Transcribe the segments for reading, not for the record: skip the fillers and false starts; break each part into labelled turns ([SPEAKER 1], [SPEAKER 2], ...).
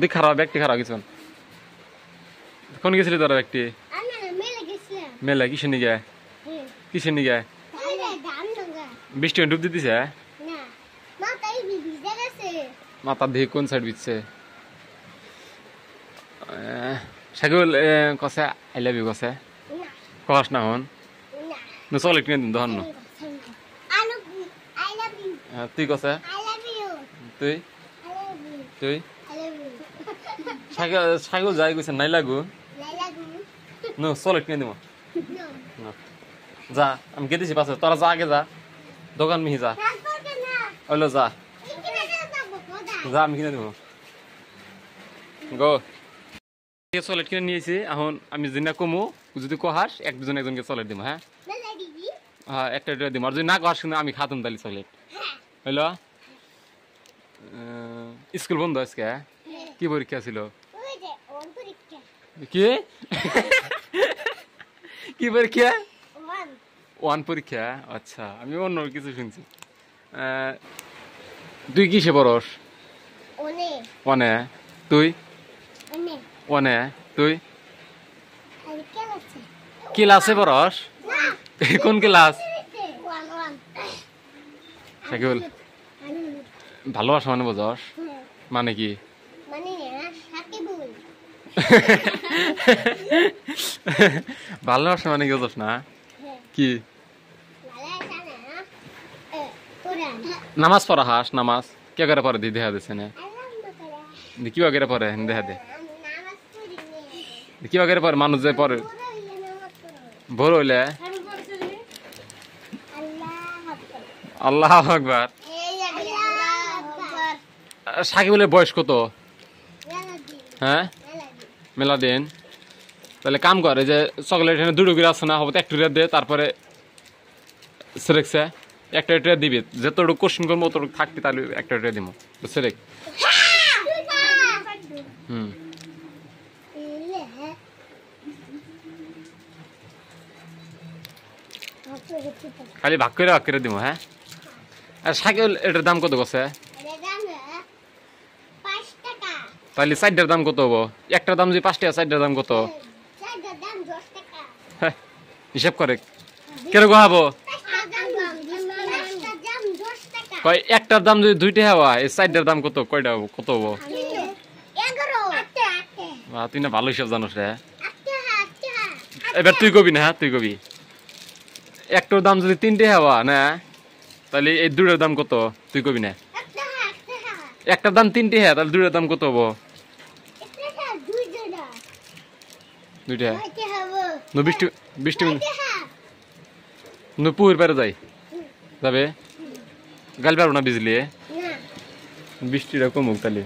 [SPEAKER 1] দেখ খারাপ ব্যক্তি খারাপ কিছু কোন গেছিলি তোরা ব্যক্তি মেলা কিসের নিগে কিসের নিগে বৃষ্টি ডুব দিতেছে মাথা দিয়ে কোন সাইড বিচ্ছে সাইকেল কসে আই লাভ ইউ কসে কস না হন চলে কিনে দিন তখন তুই কসে তুই তুই সাইকেল সাইকেল যাই গেছে নাই লাগু নো চলে কিনে দিব যা আমি কেটেছি পাশে তোরা যা আগে যা দোকান মিহি যা ওইলো যা যা আমি কিনে দেবো গো চলেট কিনে নিয়েছি এখন আমি যেটা কমু যদি কহাস এক দুজন একজনকে চলেট দিব হ্যাঁ হ্যাঁ একটা দিব আর যদি না কহাস কিন্তু আমি খাতুম তালি চলেট হইল স্কুল বন্ধ আজকে কি পরীক্ষা ছিল কি কি পরীক্ষা ওয়ান পরীক্ষা আচ্ছা আমি অন্য কিছু শুনছি তুই কিসে পড়স ওয়ানে তুই ওয়ানে তুই ক্লাসে পড়স কোন ক্লাস সাইকেল ভালোবাসা মানে বোঝস মানে কি ভালোবাসা মানে কি বোঝস না কি নামাজ পড়া হাস নামাজ কে করে পরে দি দেখা দিচ্ছে না কি বাগেরে পরে দেখা দে কি বাগেরে পরে মানুষ যে পরে ভোর হইলে আল্লাহ আকবার সাকিবুলের বয়স কত হ্যাঁ মেলা দিন তাহলে কাম করে যে চকলেট এখানে দুটো করে আছে না হবো একটা দে তারপরে সেরেকছে একটা ট্রে দিবি যতটুকু কোশ্চেন করবো অতটুকু থাকবি তাহলে একটা ট্রে দিব সেরেক খালি ভাগ করে দিব হ্যাঁ আর সাইকেল এটার দাম কত গছে তাহলে চারটার দাম কত হবো একটার দাম যদি 5 টাকা চারটার দাম কত হ্যাঁ হিসাব করে কিরকম হবো একটার দাম যদি 2 টাকা হওয়া এই চারটার দাম কত কয়টা হবো কত হবো তুই না ভালো হিসাব জানোস রে এবার তুই কবি না হ্যাঁ তুই কবি একটার দাম যদি 3 টাকা হওয়া না তাহলে এই দুটোর দাম কত তুই কবি না একটার দাম 3 টাকা তাহলে দুটোর দাম কত হবো 2 টাকা নো 20 মিনিট নো পুকুর পারে যাই যাবে গাল পারবো না বিজলি বৃষ্টিটা কমুক তাহলে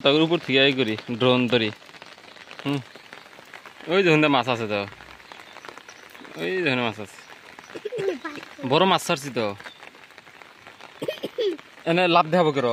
[SPEAKER 1] তারপর উপর থেকে এই করি ড্রোন ধরি ওই দেখুন মাছ আছে তো ওই দেখুন মাছ আছে বড় মাছ ছাড়ছি তো এনে লাভ দেখাবো কেন